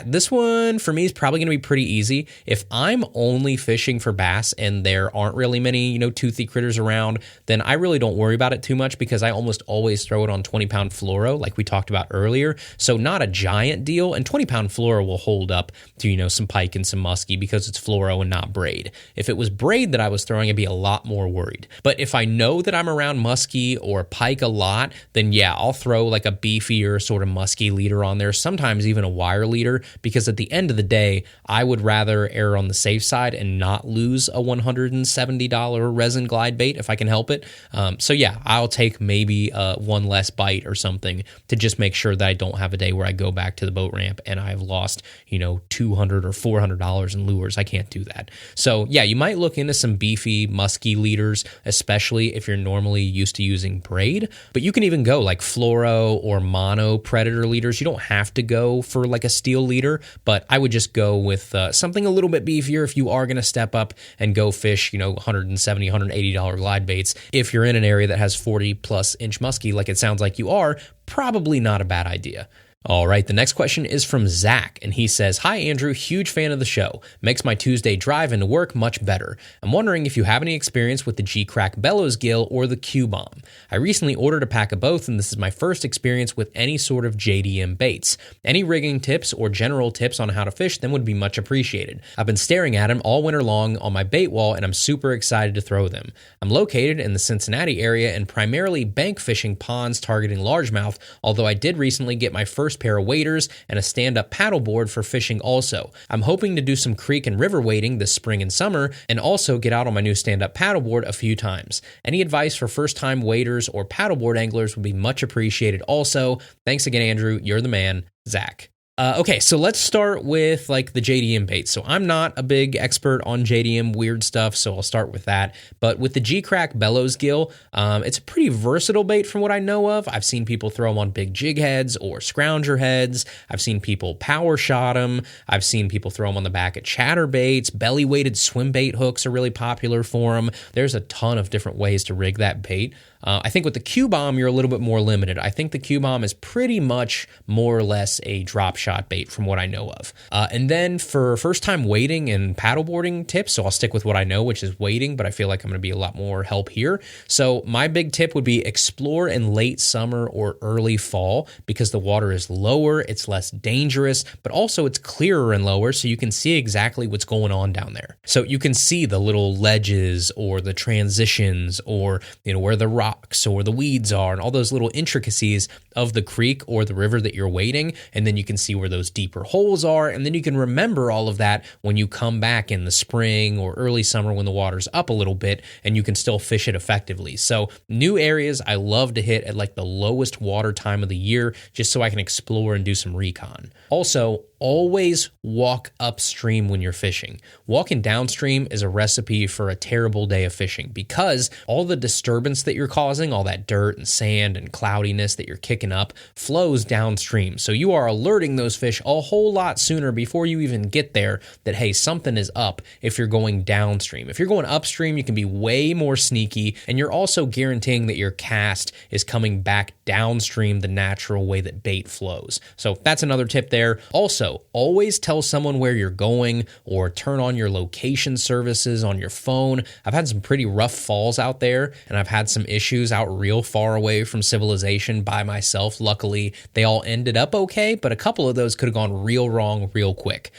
This one for me is probably going to be pretty easy. If I'm only fishing for bass and there aren't really many, toothy critters around, then I really don't worry about it too much because I almost always throw it on 20-pound fluoro like we talked about earlier. So not a giant deal. And 20-pound fluoro will hold up to, some pike and some muskie because it's fluoro and not braid. If it was braid that I was throwing, I'd be a lot more worried. But if I know that I'm around muskie or pike a lot, then yeah, I'll throw like a beefier sort of musky leader on there, sometimes even a wire leader, because at the end of the day, I would rather err on the safe side and not lose a $170 resin glide bait if I can help it. I'll take maybe one less bite or something to just make sure that I don't have a day where I go back to the boat ramp and I've lost, $200 or $400 in lures. I can't do that. So yeah, you might look into some beefy musky leaders, especially if you're normally used to using braid, but you can even go like fluoro or mono predator leaders. You don't have to go for like a steel leader, but I would just go with something a little bit beefier if you are going to step up and go fish, $170, $180 glide baits. If you're in an area that has 40+ inch muskie, like it sounds like you are, probably not a bad idea. All right, the next question is from Zach, and he says, "Hi, Andrew, huge fan of the show. Makes my Tuesday drive into work much better. I'm wondering if you have any experience with the G-Crack Bellows Gill or the Q-Bomb. I recently ordered a pack of both, and this is my first experience with any sort of JDM baits. Any rigging tips or general tips on how to fish them would be much appreciated. I've been staring at them all winter long on my bait wall, and I'm super excited to throw them. I'm located in the Cincinnati area and primarily bank fishing ponds targeting largemouth, although I did recently get my first pair of waders and a stand-up paddleboard for fishing also. I'm hoping to do some creek and river wading this spring and summer and also get out on my new stand-up paddleboard a few times. Any advice for first-time waders or paddleboard anglers would be much appreciated also. Thanks again, Andrew. You're the man. Zach." Okay, so let's start with like the JDM bait. So I'm not a big expert on JDM weird stuff, so I'll start with that. But with the G-Crack Bellows Gill, it's a pretty versatile bait from what I know of. I've seen people throw them on big jig heads or scrounger heads. I've seen people power shot them. I've seen people throw them on the back of chatterbaits. Belly-weighted swim bait hooks are really popular for them. There's a ton of different ways to rig that bait. I think with the Q-Bomb, you're a little bit more limited. I think the Q-Bomb is pretty much more or less a drop shot bait from what I know of. And then for first-time wading and paddleboarding tips, so I'll stick with what I know, which is wading, but I feel like I'm going to be a lot more help here. So my big tip would be explore in late summer or early fall because the water is lower, it's less dangerous, but also it's clearer and lower, so you can see exactly what's going on down there. So you can see the little ledges or the transitions or where the rocks or the weeds are and all those little intricacies of the creek or the river that you're wading, and then you can see where those deeper holes are, and then you can remember all of that when you come back in the spring or early summer when the water's up a little bit and you can still fish it effectively. So new areas I love to hit at like the lowest water time of the year just so I can explore and do some recon. Also, always walk upstream when you're fishing. Walking downstream is a recipe for a terrible day of fishing because all the disturbance that you're causing, all that dirt and sand and cloudiness that you're kicking up, flows downstream. So you are alerting those fish a whole lot sooner before you even get there that, hey, something is up if you're going downstream. If you're going upstream, you can be way more sneaky, and you're also guaranteeing that your cast is coming back downstream the natural way that bait flows. So that's another tip there. Also, always tell someone where you're going or turn on your location services on your phone. I've had some pretty rough falls out there, and I've had some issues out real far away from civilization by myself. Luckily, they all ended up okay, but a couple of those could have gone real wrong real quick.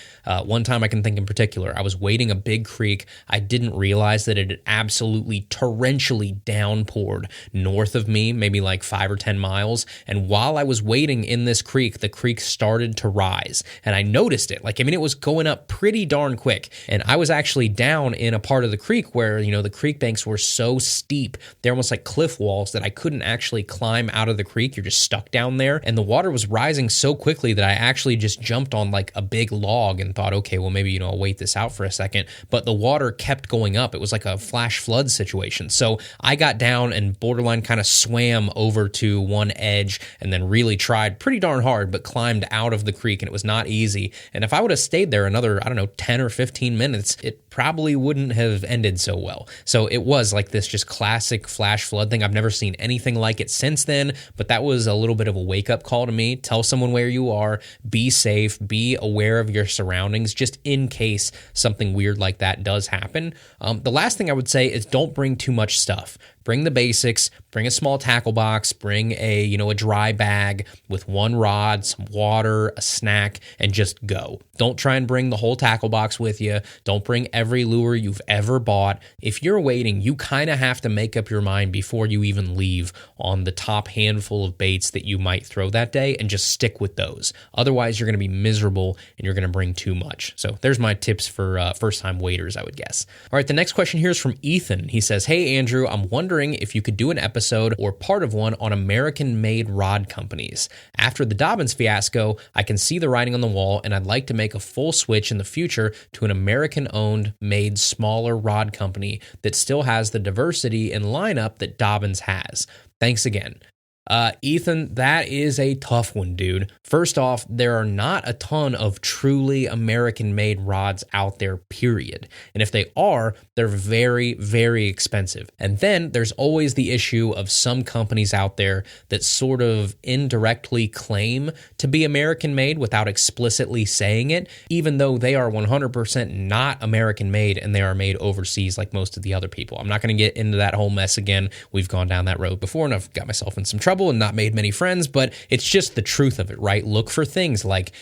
One time I can think in particular, I was wading a big creek. I didn't realize that it had absolutely torrentially downpoured north of me, maybe like 5 or 10 miles. And while I was wading in this creek, the creek started to rise. And I noticed it. It was going up pretty darn quick. And I was actually down in a part of the creek where, the creek banks were so steep, they're almost like cliff walls that I couldn't actually climb out of the creek. You're just stuck down there. And the water was rising so quickly that I actually just jumped on like a big log and thought, okay, well, maybe, I'll wait this out for a second. But the water kept going up. It was like a flash flood situation. So I got down and borderline kind of swam over to one edge and then really tried pretty darn hard, but climbed out of the creek, and it was not easy. And if I would have stayed there another, 10 or 15 minutes, it probably wouldn't have ended so well. So it was like this just classic flash flood thing. I've never seen anything like it since then, but that was a little bit of a wake-up call to me. Tell someone where you are, be safe, be aware of your surroundings, just in case something weird like that does happen. The last thing I would say is don't bring too much stuff. Bring the basics, bring a small tackle box, bring a dry bag with one rod, some water, a snack, and just go. Don't try and bring the whole tackle box with you. Don't bring every lure you've ever bought. If you're waiting, you kind of have to make up your mind before you even leave on the top handful of baits that you might throw that day and just stick with those. Otherwise, you're going to be miserable and you're going to bring too much. So there's my tips for first-time waders, I would guess. All right, the next question here is from Ethan. He says, hey, Andrew, I'm wondering if you could do an episode or part of one on American-made rod companies. After the Dobbins fiasco, I can see the writing on the wall, and I'd like to make a full switch in the future to an American-owned, made smaller rod company that still has the diversity and lineup that Dobbins has. Thanks again. Ethan, that is a tough one, dude. First off, there are not a ton of truly American-made rods out there, period. And if they are, they're very, very expensive. And then there's always the issue of some companies out there that sort of indirectly claim to be American-made without explicitly saying it, even though they are 100% not American-made and they are made overseas like most of the other people. I'm not going to get into that whole mess again. We've gone down that road before, and I've got myself in some trouble and not made many friends, but it's just the truth of it, right? Look for things like,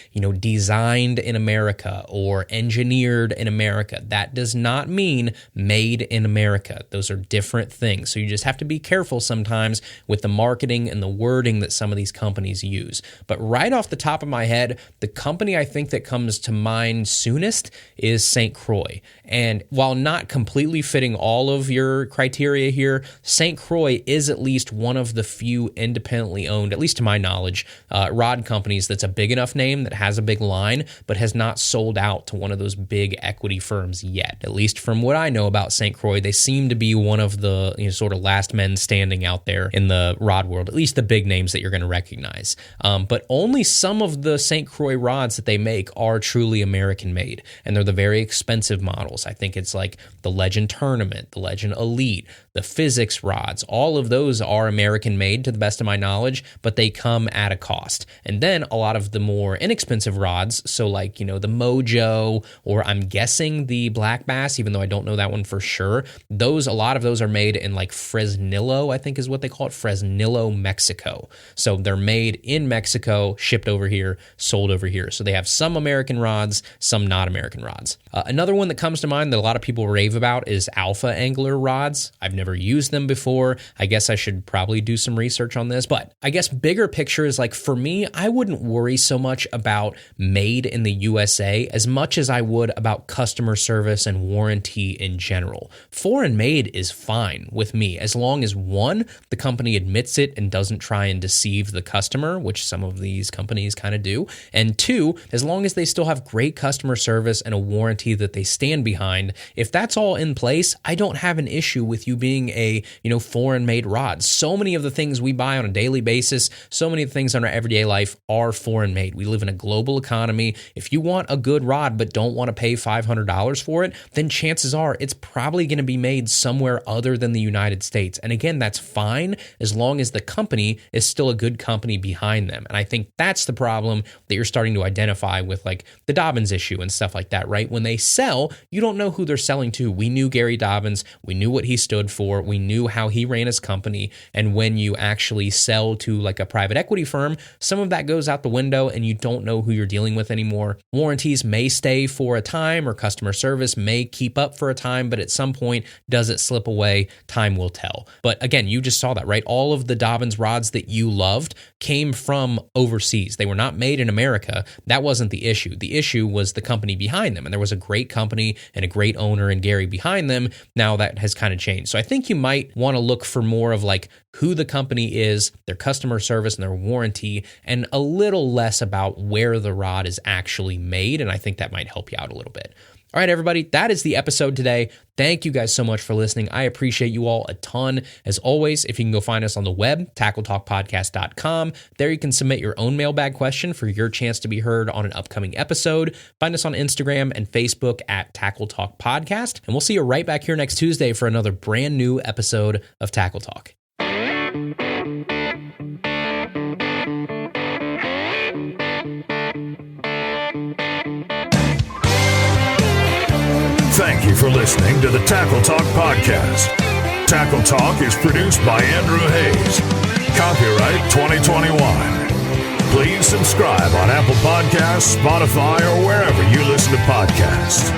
designed in America or engineered in America. That does not mean made in America. Those are different things. So you just have to be careful sometimes with the marketing and the wording that some of these companies use. But right off the top of my head, the company I think that comes to mind soonest is St. Croix. And while not completely fitting all of your criteria here, St. Croix is at least one of the few independently owned, at least to my knowledge, rod companies that's a big enough name that has a big line, but has not sold out to one of those big equity firms yet. At least from what I know about St. Croix, they seem to be one of the sort of last men standing out there in the rod world, at least the big names that you're going to recognize. But only some of the St. Croix rods that they make are truly American made, and they're the very expensive models. I think it's like the Legend Tournament, the Legend Elite, the Physics rods. All of those are American made to the best of my knowledge, but they come at a cost. And then a lot of the more inexpensive rods, so like, the Mojo, or I'm guessing the Black Bass, even though I don't know that one for sure, a lot of those are made in like Fresnillo, I think is what they call it, Fresnillo, Mexico. So they're made in Mexico, shipped over here, sold over here. So they have some American rods, some not American rods. Another one that comes to mind that a lot of people rave about is Alpha Angler rods. I've never used them before. I guess I should probably do some research on this, but I guess bigger picture is like, for me, I wouldn't worry so much about made in the USA as much as I would about customer service and warranty in general. Foreign made is fine with me as long as, one, the company admits it and doesn't try and deceive the customer, which some of these companies kind of do, and two, as long as they still have great customer service and a warranty that they stand behind. If that's all in place, I don't have an issue with you being a, foreign made rod. So many of the things we buy on a daily basis, so many of the things in our everyday life are foreign made. We live in a global economy. If you want a good rod but don't want to pay $500 for it, then chances are it's probably going to be made somewhere other than the United States. And again, that's fine as long as the company is still a good company behind them. And I think that's the problem that you're starting to identify with like the Dobbins issue and stuff like that, right? When they sell, you don't know who they're selling to. We knew Gary Dobbins. We knew what he stood for. We knew how he ran his company. And when you actually sell to like a private equity firm, some of that goes out the window and you don't know who you're dealing with anymore. Warranties may stay for a time, or customer service may keep up for a time, but at some point, does it slip away? Time will tell. But again, you just saw that, right? All of the Dobbins rods that you loved came from overseas. They were not made in America. That wasn't the issue. The issue was the company behind them. And there was a great company and a great owner and Gary behind them. Now that has kind of changed. So I think you might want to look for more of like who the company is, their customer service and their warranty, and a little less about where the rod is actually made. And I think that might help you out a little bit. All right, everybody, that is the episode today. Thank you guys so much for listening. I appreciate you all a ton. As always, if you can go find us on the web, tackletalkpodcast.com. There you can submit your own mailbag question for your chance to be heard on an upcoming episode. Find us on Instagram and Facebook at Tackle Talk Podcast. And we'll see you right back here next Tuesday for another brand new episode of Tackle Talk. Thank you for listening to the Tackle Talk Podcast. Tackle Talk is produced by Andrew Hayes. Copyright 2021. Please subscribe on Apple Podcasts, Spotify, or wherever you listen to podcasts.